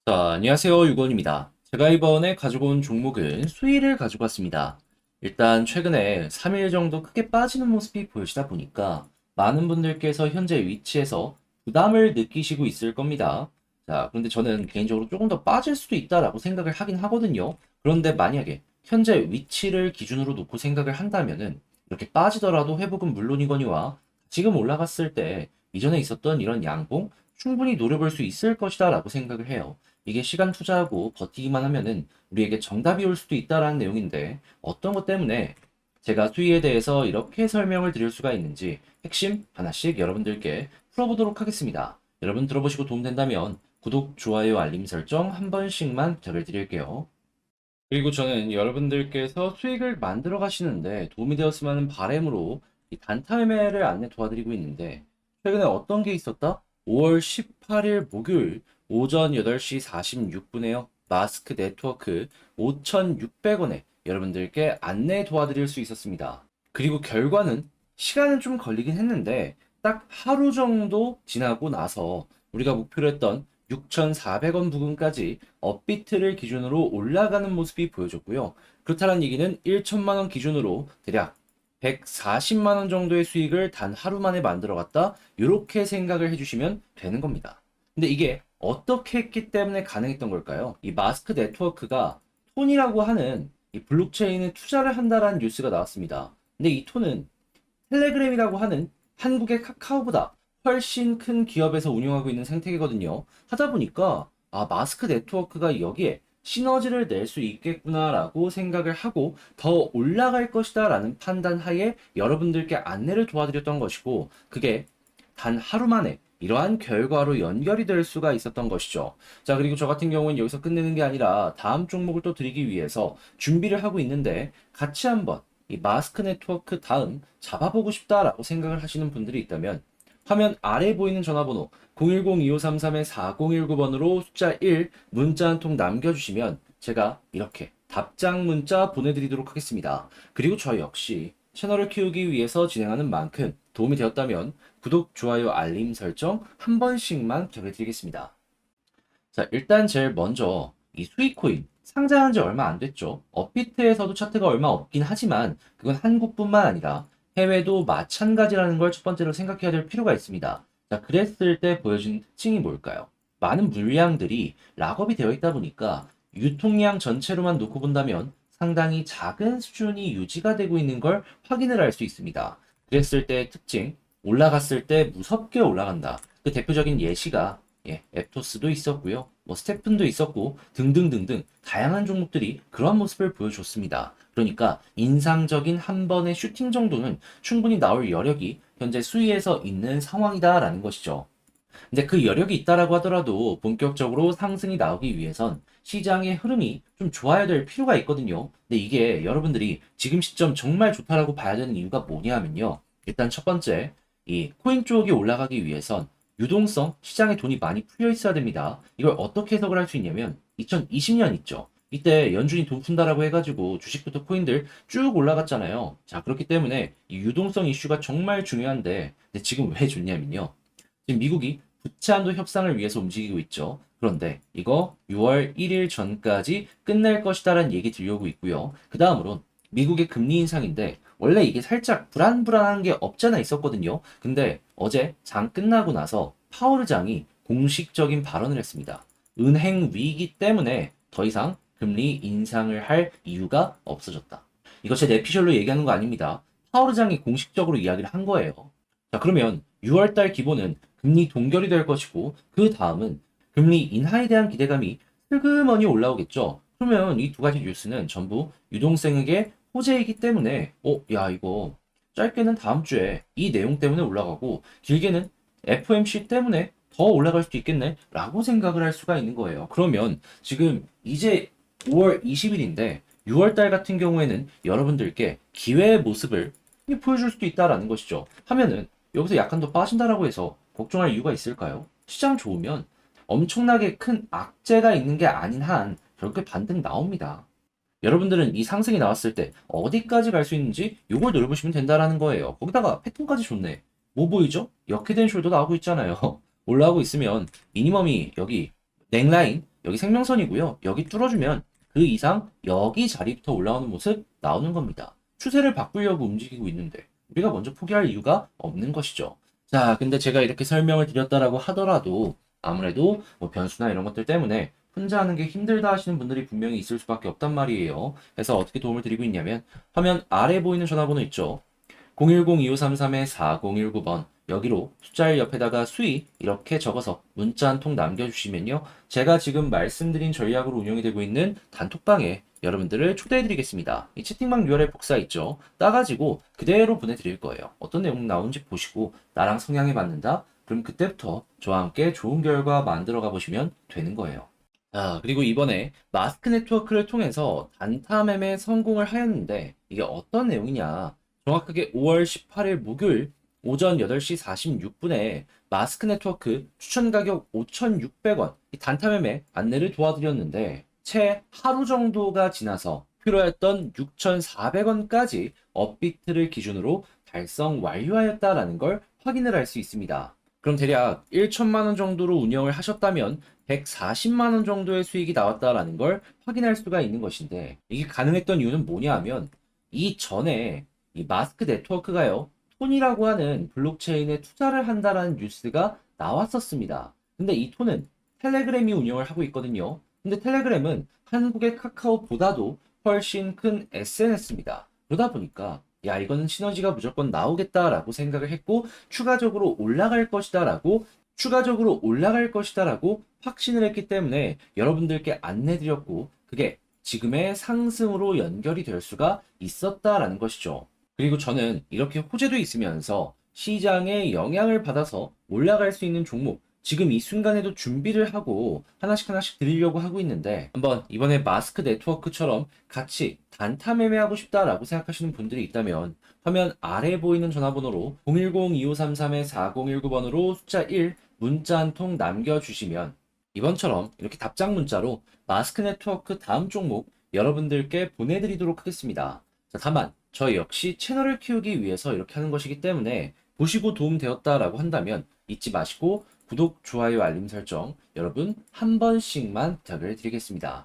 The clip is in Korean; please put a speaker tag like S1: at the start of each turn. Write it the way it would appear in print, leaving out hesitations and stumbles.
S1: 자, 안녕하세요. 유건입니다. 제가 이번에 가지고 온 종목은 수위를 가지고 왔습니다. 일단 최근에 3일 정도 크게 빠지는 모습이 보여지다 보니까 많은 분들께서 현재 위치에서 부담을 느끼시고 있을 겁니다. 자, 그런데 저는 개인적으로 조금 더 빠질 수도 있다라고 생각을 하긴 하거든요. 그런데 만약에 현재 위치를 기준으로 놓고 생각을 한다면은 이렇게 빠지더라도 회복은 물론이거니와 지금 올라갔을 때 이전에 있었던 이런 양봉 충분히 노려볼 수 있을 것이다라고 생각을 해요. 이게 시간 투자하고 버티기만 하면은 우리에게 정답이 올 수도 있다라는 내용인데 어떤 것 때문에 제가 수위에 대해서 이렇게 설명을 드릴 수가 있는지 핵심 하나씩 여러분들께 풀어보도록 하겠습니다. 여러분 들어보시고 도움된다면 구독, 좋아요, 알림 설정 한 번씩만 부탁을 드릴게요. 그리고 저는 여러분들께서 수익을 만들어 가시는데 도움이 되었으면 하는 바람으로 이 단타 매매를 안내 도와드리고 있는데 최근에 어떤 게 있었다? 5월 18일 목요일 오전 8시 46분에요. 마스크 네트워크 5,600원에 여러분들께 안내 도와드릴 수 있었습니다. 그리고 결과는 시간은 좀 걸리긴 했는데 딱 하루 정도 지나고 나서 우리가 목표로 했던 6,400원 부근까지 업비트를 기준으로 올라가는 모습이 보여졌고요. 그렇다는 얘기는 1천만 원 기준으로 대략 140만 원 정도의 수익을 단 하루 만에 만들어갔다. 이렇게 생각을 해주시면 되는 겁니다. 근데 이게 어떻게 했기 때문에 가능했던 걸까요? 이 마스크 네트워크가 톤이라고 하는 이 블록체인에 투자를 한다라는 뉴스가 나왔습니다. 근데 이 톤은 텔레그램이라고 하는 한국의 카카오보다 훨씬 큰 기업에서 운영하고 있는 생태계거든요. 하다 보니까 마스크 네트워크가 여기에 시너지를 낼 수 있겠구나라고 생각을 하고 더 올라갈 것이다라는 판단 하에 여러분들께 안내를 도와드렸던 것이고 그게 단 하루 만에 이러한 결과로 연결이 될 수가 있었던 것이죠. 자, 그리고 저 같은 경우는 여기서 끝내는 게 아니라 다음 종목을 또 드리기 위해서 준비를 하고 있는데 같이 한번 이 마스크 네트워크 다음 잡아보고 싶다라고 생각을 하시는 분들이 있다면 화면 아래 보이는 전화번호 010-2533-4019번으로 숫자 1 문자 한 통 남겨주시면 제가 이렇게 답장 문자 보내드리도록 하겠습니다. 그리고 저 역시 채널을 키우기 위해서 진행하는 만큼 도움이 되었다면 구독, 좋아요, 알림 설정 한 번씩만 부탁드리겠습니다. 자, 일단 제일 먼저 이 수익코인 상장한 지 얼마 안 됐죠. 업비트에서도 차트가 얼마 없긴 하지만 그건 한국뿐만 아니라 해외도 마찬가지라는 걸 첫 번째로 생각해야 될 필요가 있습니다. 자, 그랬을 때 보여주는 특징이 뭘까요? 많은 물량들이 락업이 되어 있다 보니까 유통량 전체로만 놓고 본다면 상당히 작은 수준이 유지가 되고 있는 걸 확인을 할 수 있습니다. 그랬을 때의 특징, 올라갔을 때 무섭게 올라간다. 그 대표적인 예시가 앱토스도 있었고요. 뭐 스테픈도 있었고 등등등등 다양한 종목들이 그런 모습을 보여줬습니다. 그러니까 인상적인 한 번의 슈팅 정도는 충분히 나올 여력이 현재 수위에서 있는 상황이다라는 것이죠. 근데 그 여력이 있다라고 하더라도 본격적으로 상승이 나오기 위해선 시장의 흐름이 좀 좋아야 될 필요가 있거든요. 근데 이게 여러분들이 지금 시점 정말 좋다라고 봐야 되는 이유가 뭐냐면요. 일단 첫 번째, 이 코인 쪽이 올라가기 위해선 유동성, 시장에 돈이 많이 풀려 있어야 됩니다. 이걸 어떻게 해석을 할 수 있냐면 2020년 있죠. 이때 연준이 돈 푼다라고 해가지고 주식부터 코인들 쭉 올라갔잖아요. 자, 그렇기 때문에 이 유동성 이슈가 정말 중요한데 근데 지금 왜 좋냐면요. 지금 미국이 부채 한도 협상을 위해서 움직이고 있죠. 그런데 이거 6월 1일 전까지 끝낼 것이다라는 얘기 들려오고 있고요. 그 다음으론 미국의 금리 인상인데 원래 이게 살짝 불안불안한 게 없잖아 있었거든요. 근데 어제 장 끝나고 나서 파월 의장이 공식적인 발언을 했습니다. 은행 위기 때문에 더 이상 금리 인상을 할 이유가 없어졌다. 이거 제 내피셜로 얘기하는 거 아닙니다. 파월 의장이 공식적으로 이야기를 한 거예요. 자, 그러면 6월달 기본은 금리 동결이 될 것이고, 그 다음은 금리 인하에 대한 기대감이 슬그머니 올라오겠죠. 그러면 이 두 가지 뉴스는 전부 유동성에게 호재이기 때문에, 야, 이거 짧게는 다음 주에 이 내용 때문에 올라가고, 길게는 FOMC 때문에 더 올라갈 수도 있겠네? 라고 생각을 할 수가 있는 거예요. 그러면 지금 이제 5월 20일인데, 6월달 같은 경우에는 여러분들께 기회의 모습을 보여줄 수도 있다라는 것이죠. 하면은 여기서 약간 더 빠진다라고 해서 걱정할 이유가 있을까요? 시장 좋으면 엄청나게 큰 악재가 있는 게 아닌 한 결국에 반등 나옵니다. 여러분들은 이 상승이 나왔을 때 어디까지 갈 수 있는지 이걸 노려보시면 된다라는 거예요. 거기다가 패턴까지 좋네. 뭐 보이죠? 역헤드앤숄더 나오고 있잖아요. 올라오고 있으면 미니멈이 여기 넥라인 여기 생명선이고요. 여기 뚫어주면 그 이상 여기 자리부터 올라오는 모습 나오는 겁니다. 추세를 바꾸려고 움직이고 있는데 우리가 먼저 포기할 이유가 없는 것이죠. 자, 근데 제가 이렇게 설명을 드렸다라고 하더라도 아무래도 뭐 변수나 이런 것들 때문에 혼자 하는 게 힘들다 하시는 분들이 분명히 있을 수밖에 없단 말이에요. 그래서 어떻게 도움을 드리고 있냐면 화면 아래 보이는 전화번호 있죠. 010-2533-4019번 여기로 숫자 1 옆에다가 수위 이렇게 적어서 문자 한 통 남겨주시면요. 제가 지금 말씀드린 전략으로 운영이 되고 있는 단톡방에 여러분들을 초대해드리겠습니다. 이 채팅방 URL 복사 있죠? 따가지고 그대로 보내드릴 거예요. 어떤 내용 나오는지 보시고 나랑 성향에 맞는다? 그럼 그때부터 저와 함께 좋은 결과 만들어 가보시면 되는 거예요. 아, 그리고 이번에 마스크 네트워크를 통해서 단타 매매 성공을 하였는데 이게 어떤 내용이냐? 정확하게 5월 18일 목요일 오전 8시 46분에 마스크 네트워크 추천 가격 5,600원 이 단타 매매 안내를 도와드렸는데 채 하루 정도가 지나서 필요했던 6,400원까지 업비트를 기준으로 달성 완료하였다라는 걸 확인을 할 수 있습니다. 그럼 대략 1천만 원 정도로 운영을 하셨다면 140만 원 정도의 수익이 나왔다라는 걸 확인할 수가 있는 것인데 이게 가능했던 이유는 뭐냐 하면 이전에 이 마스크 네트워크가요 톤이라고 하는 블록체인에 투자를 한다라는 뉴스가 나왔었습니다. 근데 이 톤은 텔레그램이 운영을 하고 있거든요. 근데 텔레그램은 한국의 카카오보다도 훨씬 큰 SNS입니다. 그러다 보니까 야 이거는 시너지가 무조건 나오겠다라고 생각을 했고 추가적으로 올라갈 것이다라고 확신을 했기 때문에 여러분들께 안내드렸고 그게 지금의 상승으로 연결이 될 수가 있었다라는 것이죠. 그리고 저는 이렇게 호재도 있으면서 시장에 영향을 받아서 올라갈 수 있는 종목 지금 이 순간에도 준비를 하고 하나씩 하나씩 드리려고 하고 있는데 한번 이번에 마스크 네트워크처럼 같이 단타 매매하고 싶다라고 생각하시는 분들이 있다면 화면 아래 보이는 전화번호로 010-2533-4019번으로 숫자 1 문자 한 통 남겨주시면 이번처럼 이렇게 답장 문자로 마스크 네트워크 다음 종목 여러분들께 보내드리도록 하겠습니다. 자, 다만 저 역시 채널을 키우기 위해서 이렇게 하는 것이기 때문에 보시고 도움되었다라고 한다면 잊지 마시고 구독, 좋아요, 알림 설정 여러분 한 번씩만 부탁을 드리겠습니다.